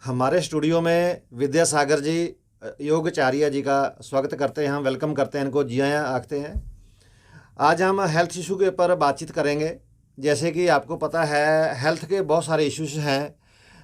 हमारे स्टूडियो में विद्यासागर जी योगाचार्य जी का स्वागत करते हैं, हम वेलकम करते हैं, इनको जी आया आखते हैं। आज हम हेल्थ इशू के ऊपर बातचीत करेंगे। जैसे कि आपको पता है हेल्थ के बहुत सारे इश्यूज हैं,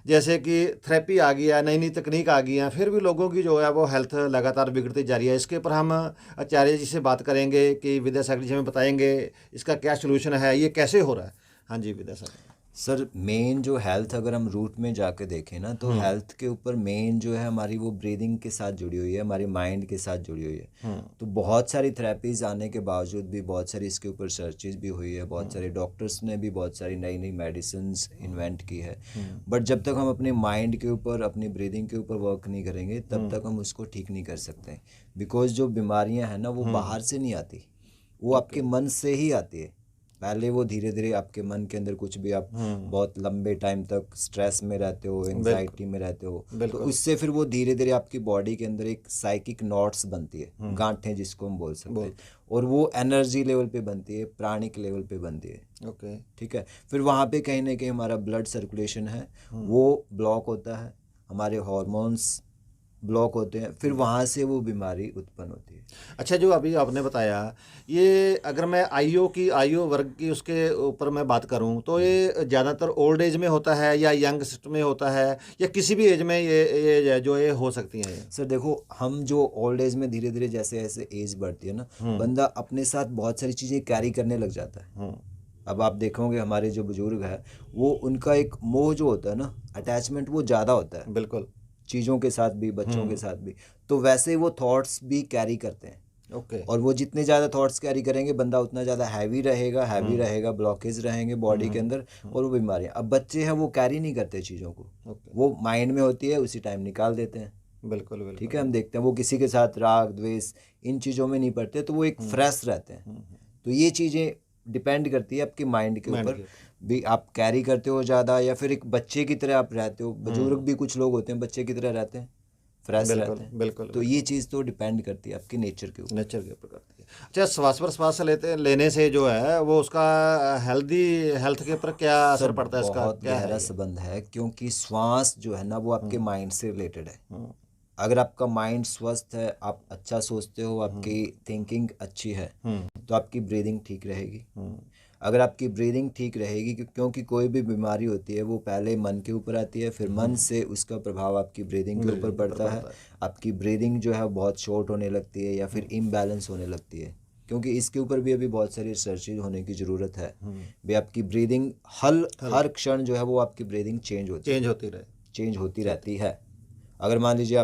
जैसे कि थेरेपी आ गई है, नई नई तकनीक आ गई है, फिर भी लोगों की जो है वो हेल्थ लगातार बिगड़ती जा रही है। इसके ऊपर हम आचार्य जी से बात करेंगे कि विद्यासागर जी हमें बताएंगे इसका क्या सोल्यूशन है, ये कैसे हो रहा है। हाँ जी विद्यासागर सर, मेन जो हेल्थ अगर हम रूट में जाके देखें ना, तो हेल्थ के ऊपर मेन जो है हमारी वो ब्रीदिंग के साथ जुड़ी हुई है, हमारी माइंड के साथ जुड़ी हुई है। तो बहुत सारी थेरेपीज आने के बावजूद भी बहुत सारी इसके ऊपर सर्चेज भी हुई है, बहुत सारे डॉक्टर्स ने भी बहुत सारी नई नई मेडिसिन इन्वेंट की है। बट जब तक हम अपने माइंड के ऊपर, अपनी ब्रीदिंग के ऊपर वर्क नहीं करेंगे तब तक हम उसको ठीक नहीं कर सकते। बिकॉज जो बीमारियां हैं ना वो बाहर से नहीं आती, वो आपके मन से ही आती है। पहले वो धीरे धीरे आपके मन के अंदर कुछ भी आप बहुत लंबे टाइम तक स्ट्रेस में रहते हो, एंजाइटी में रहते हो, तो उससे फिर वो धीरे धीरे आपकी बॉडी के अंदर एक साइकिक नॉट्स बनती है, गांठें जिसको हम बोल सकते हैं, और वो एनर्जी लेवल पे बनती है, प्राणिक लेवल पे बनती है। ओके ठीक है। फिर वहाँ पे कहीं ना कहीं हमारा ब्लड सर्कुलेशन है वो ब्लॉक होता है, हमारे हॉर्मोन्स ब्लॉक होते हैं, फिर वहाँ से वो बीमारी उत्पन्न होती है। अच्छा, जो अभी आपने बताया, ये अगर मैं आयु वर्ग की उसके ऊपर मैं बात करूं तो ये ज़्यादातर ओल्ड एज में होता है या यंगस्ट में होता है या किसी भी एज में ये जो ये हो सकती हैं ये? सर देखो, हम जो ओल्ड एज में धीरे धीरे जैसे जैसे एज बढ़ती है ना, बंदा अपने साथ बहुत सारी चीज़ें कैरी करने लग जाता है। अब आप देखोगे हमारे जो बुजुर्ग है, वो उनका एक मोह जो होता है ना, अटैचमेंट वो ज़्यादा होता है बिल्कुल। चीज़ों के साथ भी, बच्चों के साथ भी। तो वैसे वो थॉट्स भी कैरी करते हैं। ओके। और वो जितने ज़्यादा थॉट्स कैरी करेंगे बंदा उतना ज़्यादा हैवी रहेगा, ब्लॉकेज रहेंगे बॉडी के अंदर, और वो बीमारियाँ। अब बच्चे हैं वो कैरी नहीं करते चीज़ों को, ओके। वो माइंड में होती है उसी टाइम निकाल देते हैं। बिल्कुल ठीक बिल्कुल। है, हम देखते हैं वो किसी के साथ राग द्वेष इन चीज़ों में नहीं पड़ते, तो वो एक फ्रेश रहते हैं। तो ये चीज़ें डिपेंड करती है आपके माइंड के माइंड ऊपर के भी, आप कैरी करते हो ज़्यादा या फिर एक बच्चे की तरह आप रहते हो। बुजुर्ग भी कुछ लोग होते हैं बच्चे की तरह रहते हैं, फ्रेश बिल्कुल रहते हैं। बिल्कुल तो बिल्कुल। ये चीज़ तो डिपेंड करती है आपके नेचर के ऊपर। नेचर के ऊपर करती है। अच्छा, श्वास प्रश्वास लेने से जो है वो उसका हेल्थ के ऊपर क्या सर असर पड़ता है, इसका बहुत क्या है गहरा ये? संबंध है, क्योंकि श्वास जो है ना वो आपके माइंड से रिलेटेड है। अगर आपका माइंड स्वस्थ है, आप अच्छा सोचते हो, आपकी थिंकिंग अच्छी है, तो आपकी ब्रीदिंग ठीक रहेगी। अगर आपकी ब्रीदिंग ठीक रहेगी, क्योंकि कोई भी बीमारी होती है वो पहले मन के ऊपर आती है, फिर मन से उसका प्रभाव आपकी ब्रीदिंग के ऊपर पड़ता है। आपकी ब्रीदिंग जो है बहुत शॉर्ट होने लगती है या फिर इम्बैलेंस होने लगती है, क्योंकि इसके ऊपर भी अभी बहुत सारी रिसर्चेज होने की ज़रूरत है। भी आपकी ब्रीदिंग हर क्षण जो है वो आपकी ब्रीदिंग चेंज होती है, चेंज होती रहे। चेंज होती रहती है। अगर मान लीजिए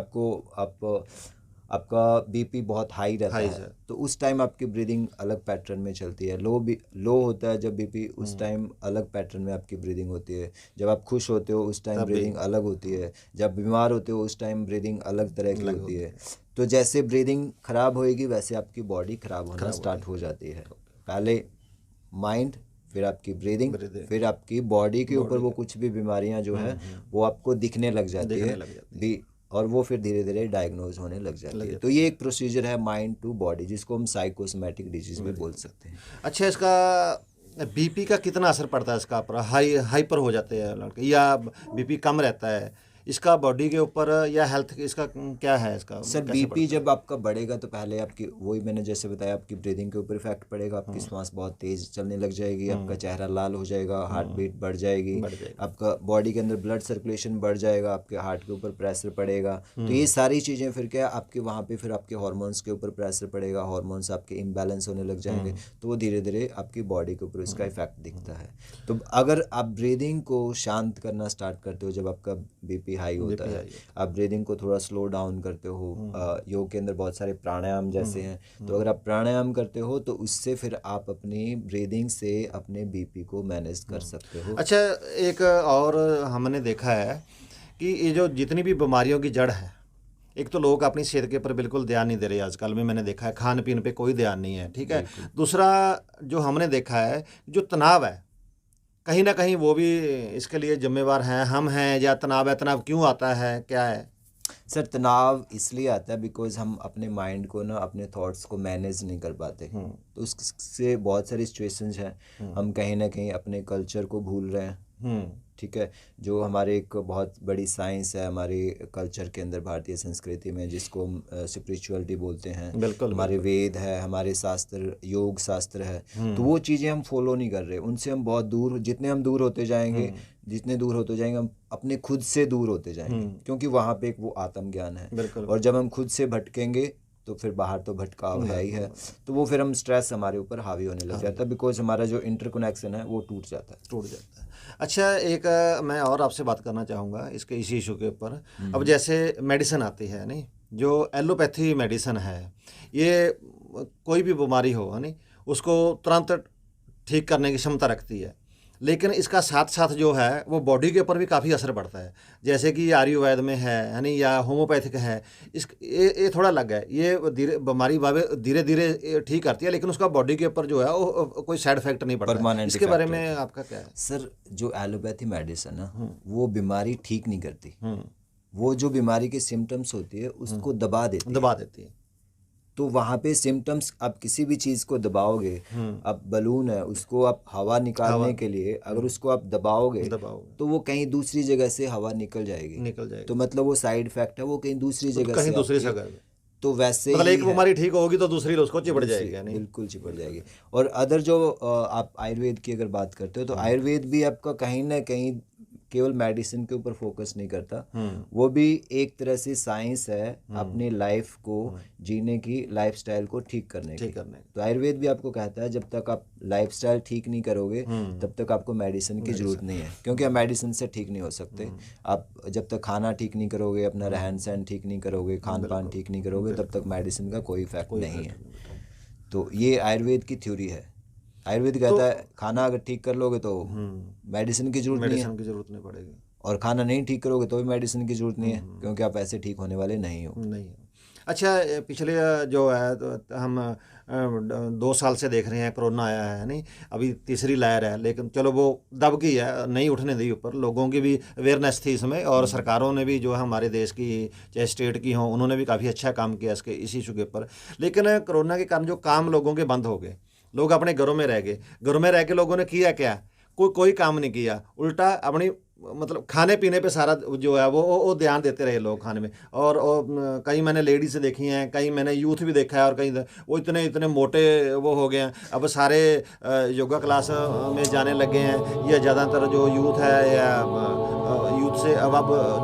आपका बीपी बहुत हाई रहता हाई है, से। तो उस टाइम आपकी ब्रीदिंग अलग पैटर्न में चलती है। लो होता है जब बीपी, उस टाइम अलग पैटर्न में आपकी ब्रीदिंग होती है। जब आप खुश होते हो उस टाइम तब भी ब्रीदिंग अलग होती है। जब बीमार होते हो उस टाइम ब्रीदिंग अलग तरह की लग होती होती है। है। तो जैसे ब्रीदिंग खराब होएगी वैसे आपकी बॉडी खराब होना खराब होती स्टार्ट हो जाती है। पहले माइंड, फिर आपकी ब्रीदिंग, ब्रीदिंग फिर आपकी बॉडी के ऊपर बॉडी वो का कुछ भी बीमारियां जो है वो आपको दिखने लग जाती दिखने है लग जाती भी, और वो फिर धीरे धीरे डायग्नोज होने लग है, जाती लग है। तो जाती ये एक प्रोसीजर है माइंड टू बॉडी, जिसको हम साइकोसोमैटिक डिजीज भी बोल सकते हैं। अच्छा, इसका बीपी का कितना असर पड़ता है इसका ऊपर? हाइपर हो जाते हैं लड़के या बीपी कम रहता है, इसका बॉडी के ऊपर या हेल्थ इसका क्या है, इसका सर कैसे बीपी पड़ता है? जब आपका बढ़ेगा तो पहले आपकी, वही मैंने जैसे बताया, आपकी ब्रीदिंग के ऊपर इफेक्ट पड़ेगा, आपकी सांस बहुत तेज चलने लग जाएगी, आपका चेहरा लाल हो जाएगा, हार्ट बीट बढ़ जाएगी, बढ़ जाएगा। आपका बॉडी के अंदर ब्लड सर्कुलेशन बढ़ जाएगा, आपके हार्ट के ऊपर प्रेशर पड़ेगा। तो ये सारी चीज़ें फिर क्या, आपके वहाँ पे फिर आपके हार्मोन्स के ऊपर प्रेशर पड़ेगा, हार्मोन्स आपके इम्बैलेंस होने लग जाएंगे, तो वो धीरे धीरे आपकी बॉडी के ऊपर इसका इफेक्ट दिखता है। तो अगर आप ब्रीदिंग को शांत करना स्टार्ट करते हो जब आपका बीपी हाई होता बीपी है, हाई आप ब्रीदिंग को थोड़ा स्लो डाउन करते हो, योग के अंदर बहुत सारे प्राणायाम जैसे हैं, तो अगर आप प्राणायाम करते हो तो उससे फिर आप अपनी ब्रीदिंग से अपने बीपी को मैनेज कर सकते हो। अच्छा, एक और हमने देखा है कि ये जो जितनी भी बीमारियों की जड़ है, एक तो लोग अपनी सेहत के ऊपर बिल्कुल ध्यान नहीं दे रहे आजकल में, मैंने देखा है खान पीन पे कोई ध्यान नहीं है, ठीक है। बिल्कुल। दूसरा जो हमने देखा है, जो तनाव है, कहीं ना कहीं वो भी इसके लिए जिम्मेवार हैं, हम हैं या तनाव है? तनाव क्यों आता है, क्या है? सर तनाव इसलिए आता है बिकॉज हम अपने माइंड को ना, अपने थॉट्स को मैनेज नहीं कर पाते। तो उससे बहुत सारी सिचुएशंस हैं, हम कहीं ना कहीं अपने कल्चर को भूल रहे हैं, ठीक है, जो हमारे एक बहुत बड़ी साइंस है हमारे कल्चर के अंदर, भारतीय संस्कृति में, जिसको हम स्पिरिचुअलिटी बोलते हैं। बिल्कुल हमारे बिल्कुल। वेद है, हमारे शास्त्र, योग शास्त्र है, तो वो चीज़ें हम फॉलो नहीं कर रहे, उनसे हम बहुत दूर, जितने हम दूर होते जाएंगे, जितने दूर होते जाएंगे हम अपने खुद से दूर होते जाएंगे, क्योंकि वहाँ पे एक वो आत्मज्ञान है। बिल्कुल और जब हम खुद से भटकेंगे तो फिर बाहर तो भटकाव है ही है, तो वो फिर हम स्ट्रेस हमारे ऊपर हावी होने लग जाता है, बिकॉज हमारा जो इंटरकनेक्शन है वो टूट जाता है। टूट जाता है। अच्छा, एक मैं और आपसे बात करना चाहूँगा इसके इसी इशू के ऊपर। अब जैसे मेडिसिन आती है नहीं, जो एलोपैथी मेडिसिन है, ये कोई भी बीमारी हो है नहीं, उसको तुरंत ठीक करने की क्षमता रखती है, लेकिन इसका साथ साथ जो है वो बॉडी के ऊपर भी काफ़ी असर पड़ता है। जैसे कि आयुर्वेद में है नहीं, या होम्योपैथिक है, ये थोड़ा अलग है। ये धीरे बीमारी धीरे धीरे ठीक करती है, लेकिन उसका बॉडी के ऊपर जो है वो कोई साइड इफेक्ट नहीं पड़ता है। परमानेंट इसके इफेक्ट बारे में होता है। आपका क्या है? सर, जो एलोपैथी मेडिसिन ना, वो बीमारी ठीक नहीं करती, वो जो बीमारी के सिम्टम्स होती है उसको दबा देती है। दबा देती है। तो वहाँ पे सिम्टम्स, आप किसी भी चीज़ को दबाओगे, अब बलून है उसको आप हवा निकालने के लिए अगर उसको आप दबाओगे तो वो कहीं दूसरी जगह से हवा निकल जाएगी, तो मतलब वो साइड इफेक्ट है, वो कहीं दूसरी जगह कहीं से दूसरी आपकी- जगह। तो वैसे मतलब ही एक है, बीमारी ठीक होगी तो दूसरी उसको चिपट जाएगी, नहीं? बिल्कुल चिपट जाएगी। और अदर जो आप आयुर्वेद की अगर बात करते हो, तो आयुर्वेद भी आपका कहीं ना कहीं केवल मेडिसिन के ऊपर फोकस नहीं करता, वो भी एक तरह से साइंस है अपनी लाइफ को जीने की, लाइफस्टाइल को ठीक करने की। तो आयुर्वेद भी आपको कहता है जब तक आप लाइफस्टाइल ठीक नहीं करोगे तब तक आपको मेडिसिन की जरूरत नहीं है, क्योंकि आप मेडिसिन से ठीक नहीं हो सकते। आप जब तक खाना ठीक नहीं करोगे, अपना रहन सहन ठीक नहीं करोगे, खान पान ठीक नहीं करोगे, तब तक मेडिसिन का कोई इफेक्ट नहीं है। तो ये आयुर्वेद की थ्योरी है। आयुर्वेद कहता है खाना अगर ठीक कर लोगे तो मेडिसिन की जरूरत नहीं है, मेडिसिन की जरूरत नहीं पड़ेगी, और खाना नहीं ठीक करोगे तो भी मेडिसिन की जरूरत नहीं है, क्योंकि आप ऐसे ठीक होने वाले नहीं हो। नहीं। अच्छा, पिछले जो है तो हम 2 साल से देख रहे हैं कोरोना आया है नहीं, अभी तीसरी लहर है, लेकिन चलो वो दब गई है, नहीं उठने दी ऊपर। लोगों की भी अवेयरनेस थी इसमें, और सरकारों ने भी जो है हमारे देश की, चाहे स्टेट की हो, उन्होंने भी काफ़ी अच्छा काम किया इसके इस इशू के ऊपर। लेकिन कोरोना के कारण जो काम लोगों के बंद हो गए, लोग अपने घरों में रह गए। घरों में रह के लोगों ने किया क्या? कोई काम नहीं किया, उल्टा अपनी मतलब खाने पीने पे सारा जो है वो ध्यान देते रहे लोग खाने में। और कई मैंने लेडीज़ देखी हैं, कई मैंने यूथ भी देखा है, और कई वो इतने इतने मोटे वो हो गए हैं, अब सारे योगा क्लास में जाने लगे हैं। या ज़्यादातर जो यूथ है या यूथ से अब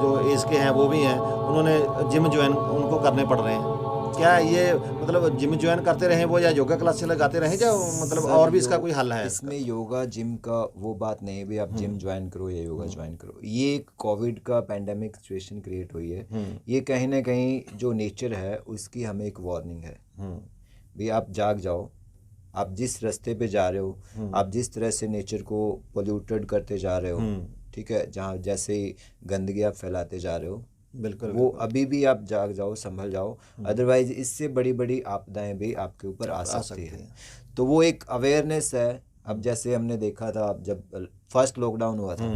जो एज के हैं वो भी हैं, उन्होंने जिम ज्वाइन उनको करने पड़ रहे हैं। क्या ये मतलब जिम ज्वाइन करते रहे वो, या योगा क्लास से लगाते रहे, या मतलब और भी इसका कोई हल है? इसमें योगा जिम का वो बात नहीं है भी आप जिम ज्वाइन करो या योगा ज्वाइन करो। ये एक कोविड का पैंडेमिक सिचुएशन क्रिएट हुई है, ये कहीं ना कहीं जो नेचर है उसकी हमें एक वार्निंग है भी आप जाग जाओ। आप जिस रास्ते पे जा रहे हो, आप जिस तरह से नेचर को पोल्यूटेड करते जा रहे हो, ठीक है, जहाँ जैसे गंदगी आप फैलाते जा रहे हो, बिल्कुल वो अभी भी आप जाग जाओ, संभल जाओ, अदरवाइज इससे बड़ी बड़ी आपदाएं भी आपके ऊपर आ सकती है। तो वो एक अवेयरनेस है। अब जैसे हमने देखा था जब फर्स्ट लॉकडाउन हुआ था,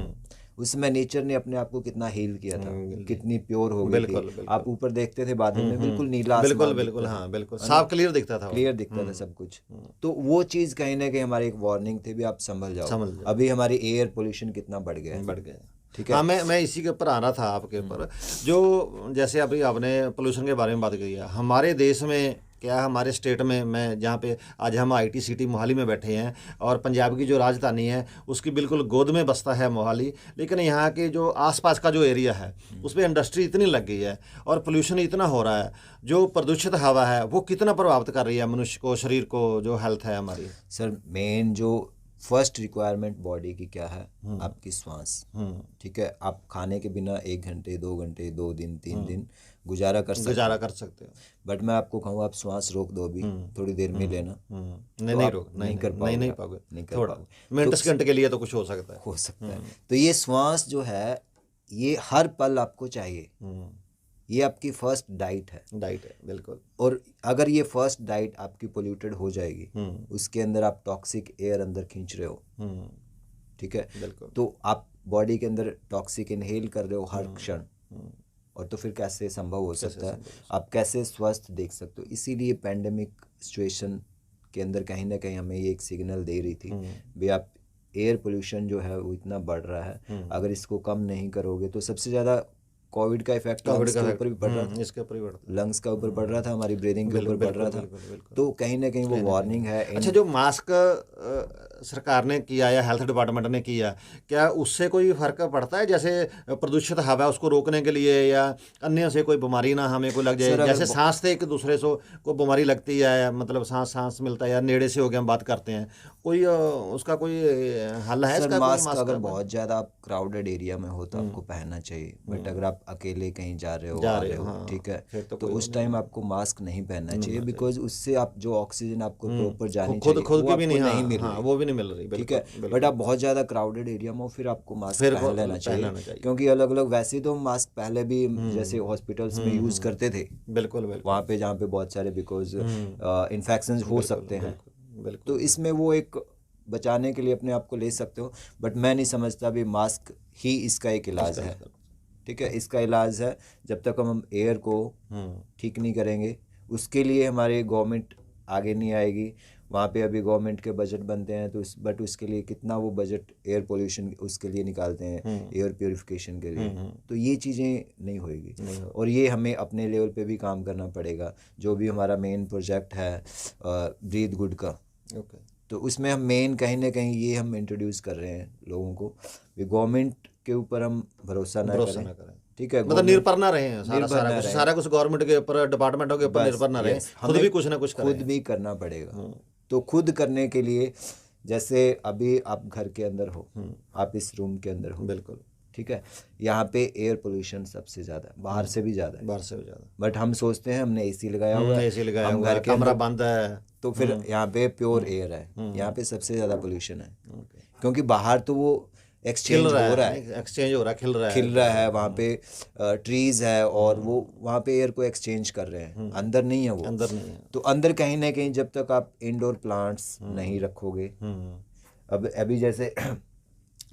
उसमें नेचर ने अपने आप को कितना हील किया था, कितनी प्योर हो गई थी। आप ऊपर देखते थे बादल में बिल्कुल नीला आसमान, बिल्कुल हाँ, बिल्कुल साफ क्लियर दिखता था, क्लियर दिखता था सब कुछ। तो वो चीज़ कहीं ना कहीं हमारी एक वार्निंग थी भी आप संभल जाओ। अभी हमारी एयर पोल्यूशन कितना बढ़ गया। ठीक है, हाँ, मैं इसी के ऊपर आना था आपके ऊपर। जो जैसे अभी आपने पोल्यूशन के बारे में बात की है, हमारे देश में क्या, हमारे स्टेट में, मैं जहाँ पे आज हम IT सिटी मोहाली में बैठे हैं, और पंजाब की जो राजधानी है उसकी बिल्कुल गोद में बसता है मोहाली, लेकिन यहाँ के जो आसपास का जो एरिया है उस पर इंडस्ट्री इतनी लग गई है और पोल्यूशन इतना हो रहा है, जो प्रदूषित हवा है वो कितना प्रभावित कर रही है मनुष्य को, शरीर को, जो हेल्थ है हमारी। सर, मेन जो फर्स्ट रिक्वायरमेंट बॉडी की क्या है, आपकी श्वास। ठीक है, आप खाने के बिना 1 घंटे 2 घंटे 2 दिन 3 दिन गुजारा कर सकते हो, बट मैं आपको कहूँ आप श्वास रोक दो अभी थोड़ी देर में लेना, नहीं कर पाओगे, थोड़ा मिनट सेकंड के लिए तो कुछ हो सकता है। तो ये श्वास जो है ये हर पल आपको चाहिए, ये आपकी फर्स्ट डाइट है, बिल्कुल। और अगर ये फर्स्ट डाइट आपकी पोल्यूटेड हो जाएगी, उसके अंदर आप टॉक्सिक एयर अंदर खींच रहे हो, ठीक है, बिल्कुल, तो आप बॉडी के अंदर टॉक्सिक इनहेल कर रहे हो हर क्षण, और तो फिर कैसे संभव हो सकता है, आप कैसे स्वस्थ देख सकते हो। इसीलिए पैंडेमिक सिचुएशन के अंदर कहीं ना कहीं हमें ये एक सिग्नल दे रही थी भी आप एयर पोल्यूशन जो है वो इतना बढ़ रहा है, अगर इसको कम नहीं करोगे तो सबसे ज़्यादा कोविड का इफेक्ट लंग्स के ऊपर भी पड़ रहा था, इसके ऊपर ही बढ़ता है। लंग्स का ऊपर पड़ रहा था, हमारी ब्रीदिंग के ऊपर पड़ रहा था। बिल्कुल। तो कहीं ना कहीं वो वार्निंग है। अच्छा, जो मास्क सरकार ने किया या हेल्थ डिपार्टमेंट ने किया, क्या उससे कोई फर्क पड़ता है? जैसे प्रदूषित हवा है उसको रोकने के लिए, या अन्य से कोई बीमारी ना हमें कोई लग जाए, जैसे सांस से एक दूसरे से को बीमारी लगती है, मतलब सांस मिलता है, या नेड़े से हो गया हम बात करते हैं, कोई उसका कोई हल है सर इसका? मास्क अगर बहुत ज़्यादा आप क्राउडेड एरिया में हो तो आपको पहनना चाहिए, बट अगर आप अकेले कहीं जा रहे हो आ रहे हो, ठीक है, तो उस टाइम आपको मास्क नहीं पहनना चाहिए, बिकॉज उससे आप जो ऑक्सीजन आपको प्रॉपर जानी चाहिए खुद वो की आपको भी नहीं मिल हाँ, रही, वो भी नहीं मिल रही, ठीक है। बट आप बहुत ज़्यादा क्राउडेड एरिया में हो फिर आपको मास्क पहन लेना चाहिए, क्योंकि अलग अलग, वैसे तो मास्क पहले भी जैसे हॉस्पिटल्स में यूज़ करते थे, बिल्कुल वहाँ पे जहाँ पे बहुत सारे बिकॉज इन्फेक्शंस हो सकते हैं, तो इसमें वो एक बचाने के लिए अपने आप को ले सकते हो, बट मैं नहीं समझता भी मास्क ही इसका एक इलाज है, ठीक है। इसका इलाज है जब तक हम एयर को ठीक नहीं करेंगे, उसके लिए हमारे गवर्नमेंट आगे नहीं आएगी। वहाँ पे अभी गवर्नमेंट के बजट बनते हैं तो बट उसके लिए कितना वो बजट एयर पोल्यूशन उसके लिए निकालते हैं, एयर प्योरिफिकेशन के लिए, तो ये चीज़ें नहीं होएगी। और ये हमें अपने लेवल पे भी काम करना पड़ेगा, जो भी हमारा मेन प्रोजेक्ट है ब्रीथ गुड का, तो उसमें हम मेन कहीं ना कहीं ये हम इंट्रोड्यूस कर रहे हैं लोगों को, गवर्नमेंट के ऊपर हम भरोसा ना करें, ठीक है, मतलब निर्भर ना रहे, सारा कुछ गवर्नमेंट के ऊपर, डिपार्टमेंटों के ऊपर निर्भर ना रहे, खुद भी कुछ ना कुछ खुद भी करना पड़ेगा। तो खुद करने के लिए, जैसे अभी आप घर के अंदर हो, आप इस रूम के अंदर हो, बिल्कुल, ठीक है, यहाँ पे एयर पोल्यूशन सबसे ज़्यादा है, बाहर से भी ज़्यादा है, बट हम सोचते हैं हमने एसी लगाया हुआ है, हम घर के कमरा बंद है, तो फिर यहाँ पे प्योर एयर है, यहाँ पे सबसे ज़्यादा पोल्यूशन है, क्योंकि बाहर तो वो एक्सचेंज हो रहा है, खिल रहा है, वहाँ पे ट्रीज है और वो वहाँ पे एयर को एक्सचेंज कर रहे हैं, अंदर नहीं है वो, अंदर नहीं है। तो अंदर कहीं ना कहीं जब तक आप इंडोर प्लांट्स नहीं रखोगे, अब अभी जैसे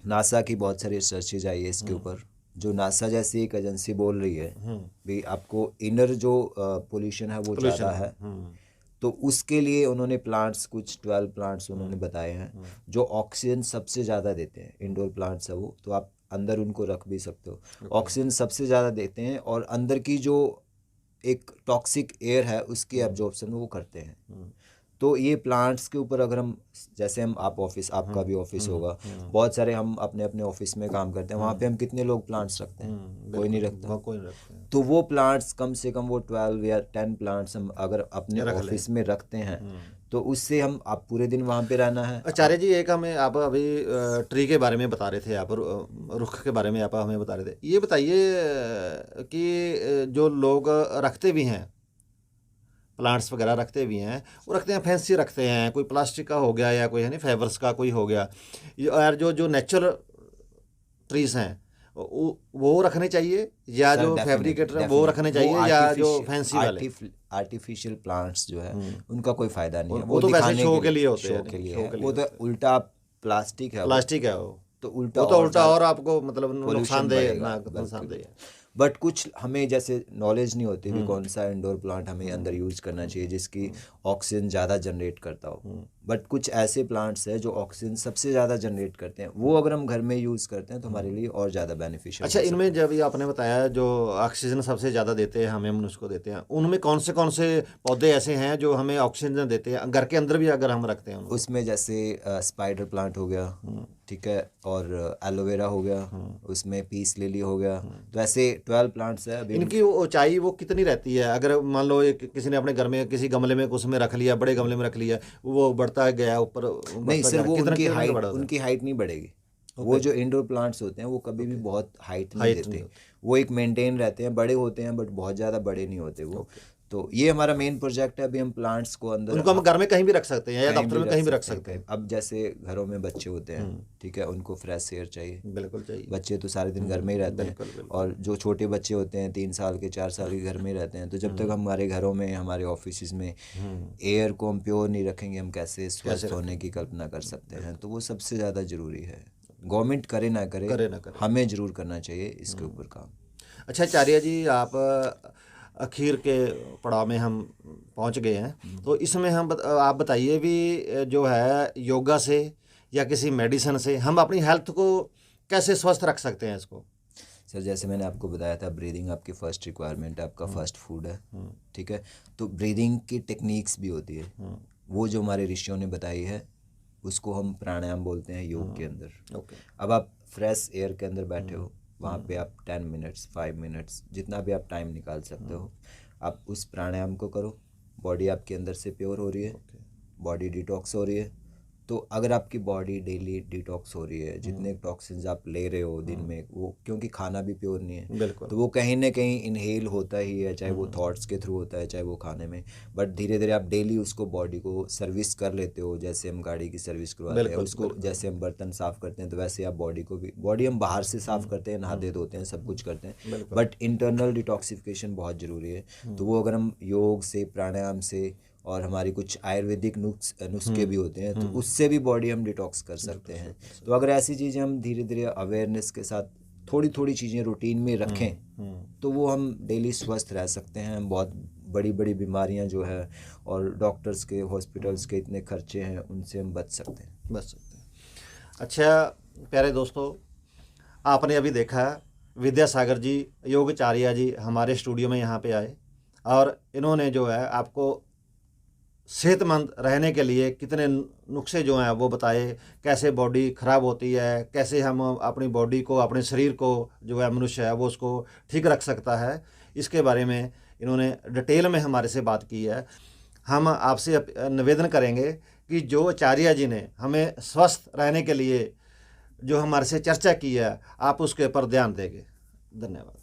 नासा की बहुत सारी रिसर्चेज आई है इसके ऊपर, जो नासा जैसी एक एजेंसी बोल रही है भी आपको इनर जो पोल्यूशन है वो ज़्यादा है, तो उसके लिए उन्होंने प्लांट्स कुछ 12 प्लांट्स उन्होंने बताए हैं जो ऑक्सीजन सबसे ज़्यादा देते हैं, इंडोर प्लांट्स है वो, तो आप अंदर उनको रख भी सकते हो, ऑक्सीजन सबसे ज़्यादा देते हैं और अंदर की जो एक टॉक्सिक एयर है उसकी एब्जॉर्प्शन वो करते हैं। तो ये प्लांट्स के ऊपर अगर हम, जैसे हम आप ऑफिस, आपका भी ऑफिस होगा, बहुत सारे हम अपने अपने ऑफिस में काम करते हैं, वहाँ पे हम कितने लोग प्लांट्स रखते हैं, कोई नहीं रखता, तो वो प्लांट्स कम से कम वो 12 या 10 प्लांट्स हम अगर अपने ऑफिस में रखते हैं तो उससे हम, आप पूरे दिन वहाँ पे रहना है। आचार्य जी, एक हमें आप अभी ट्री के बारे में बता रहे थे, आप रुख के बारे में आप हमें बता रहे थे, ये बताइए कि जो लोग रखते भी हैं, प्लांट्स वगैरह रखते भी हैं, वो रखते हैं फैंसी रखते हैं, कोई प्लास्टिक का हो गया या कोई है नहीं फाइबर्स का कोई हो गया, और जो नेचुरल ट्रीज हैं वो रखने चाहिए, या जो फैब्रिकेटर है वो रखने चाहिए, या जो फैंसी वाले आर्टिफिशियल प्लांट्स जो है उनका कोई फायदा नहीं है, वो तो वैसे शो के लिए होते हैं, शो के लिए वो तो उल्टा प्लास्टिक है वो, तो उल्टा और आपको मतलब नुकसानदेह। बट कुछ हमें जैसे नॉलेज नहीं होती भी कौन सा इंडोर प्लांट हमें अंदर यूज करना चाहिए जिसकी ऑक्सीजन ज़्यादा जनरेट करता हो, बट कुछ ऐसे प्लांट्स हैं जो ऑक्सीजन सबसे ज़्यादा जनरेट करते हैं, वो अगर हम घर में यूज़ करते हैं तो हमारे लिए और ज़्यादा बेनिफिशियल। अच्छा, इनमें जब ये आपने बताया जो ऑक्सीजन सबसे ज़्यादा देते हैं, हमें मनुष्य को देते हैं, उनमें कौन से पौधे ऐसे हैं जो हमें ऑक्सीजन देते हैं घर के अंदर भी अगर हम रखते हैं? उसमें जैसे स्पाइडर प्लांट हो गया, ठीक है, और एलोवेरा हो गया, उसमें पीस लिली हो गया, तो ऐसे 12 प्लांट्स है। अभी इनकी ऊंचाई वो कितनी रहती है? अगर मान लो किसी ने अपने घर में किसी गमले में उसमें रख लिया, बड़े गमले में रख लिया, वो बढ़ता गया ऊपर, नहीं सर, वो उनकी हाइट नहीं बढ़ेगी। वो जो इंडोर प्लांट्स होते हैं वो कभी भी बहुत हाइट नहीं देते, वो एक मेंटेन रहते हैं, बड़े होते हैं बट बहुत ज़्यादा बड़े नहीं होते वो। तो ये हमारा मेन प्रोजेक्ट है, अभी हम प्लांट्स को अंदर, उनको हम घर में कहीं भी रख सकते हैं या दफ्तर में कहीं भी रख सकते हैं। अब जैसे घरों में बच्चे होते हैं, ठीक है, उनको फ्रेश एयर चाहिए, बिल्कुल चाहिए, बच्चे तो सारे दिन घर में ही रहते हैं, और जो छोटे बच्चे होते हैं 3 साल के 4 साल के घर में रहते हैं, तो जब तक हमारे घरों में, हमारे ऑफिस में एयर को हम प्योर नहीं रखेंगे, हम कैसे स्वस्थ होने की कल्पना कर सकते हैं? तो वो सबसे ज़्यादा ज़रूरी है, गवर्नमेंट करे ना करे, हमें ज़रूर करना चाहिए इसके ऊपर काम। अच्छा आचार्य जी, आप आखिर के पड़ाव में हम पहुंच गए हैं, तो इसमें आप बताइए भी जो है योगा से या किसी मेडिसिन से हम अपनी हेल्थ को कैसे स्वस्थ रख सकते हैं इसको? सर जैसे मैंने आपको बताया था, ब्रीदिंग आपकी फर्स्ट रिक्वायरमेंट है, आपका फर्स्ट फूड है, ठीक है। तो ब्रीदिंग की टेक्निक्स भी होती है, वो जो हमारे ऋषियों ने बताई है उसको हम प्राणायाम बोलते हैं योग के अंदर। ओके। अब आप फ्रेश एयर के अंदर बैठे हो, वहाँ पे आप 10 मिनट्स 5 मिनट्स जितना भी आप टाइम निकाल सकते हो, आप उस प्राणायाम को करो। बॉडी आपके अंदर से प्योर हो रही है, बॉडी डिटॉक्स हो रही है। तो अगर आपकी बॉडी डेली डिटॉक्स हो रही है, जितने टॉक्सिन्स आप ले रहे हो दिन में, वो क्योंकि खाना भी प्योर नहीं है, बिल्कुल। तो वो कहीं ना कहीं इनहेल होता ही है, चाहे वो थॉट्स के थ्रू होता है, चाहे वो खाने में। बट धीरे धीरे आप डेली उसको बॉडी को सर्विस कर लेते हो, जैसे हम गाड़ी की सर्विस करवाते हैं उसको, जैसे हम बर्तन साफ करते हैं, तो वैसे आप बॉडी को भी, बॉडी हम बाहर से साफ करते हैं, नहाते धोते हैं, सब कुछ करते हैं, बट इंटरनल डिटॉक्सिफिकेशन बहुत ज़रूरी है। तो वो अगर हम योग से, प्राणायाम से, और हमारी कुछ आयुर्वेदिक नुस्खे भी होते हैं, तो उससे भी बॉडी हम डिटॉक्स कर सकते हैं। तो अगर ऐसी चीज़ें हम धीरे धीरे अवेयरनेस के साथ थोड़ी थोड़ी चीज़ें रूटीन में रखें, तो वो हम डेली स्वस्थ रह सकते हैं। हम बहुत बड़ी बड़ी बीमारियां जो है और डॉक्टर्स के, हॉस्पिटल्स के इतने खर्चे हैं, उनसे हम बच सकते हैं। अच्छा प्यारे दोस्तों, आपने अभी देखा विद्यासागर जी, योगाचार्य जी हमारे स्टूडियो में यहाँ पे आए और इन्होंने जो है आपको सेहतमंद रहने के लिए कितने नुस्खे जो हैं वो बताए, कैसे बॉडी ख़राब होती है, कैसे हम अपनी बॉडी को, अपने शरीर को जो है मनुष्य है वो उसको ठीक रख सकता है, इसके बारे में इन्होंने डिटेल में हमारे से बात की है। हम आपसे निवेदन करेंगे कि जो आचार्य जी ने हमें स्वस्थ रहने के लिए जो हमारे से चर्चा की है, आप उसके ऊपर ध्यान देंगे। धन्यवाद।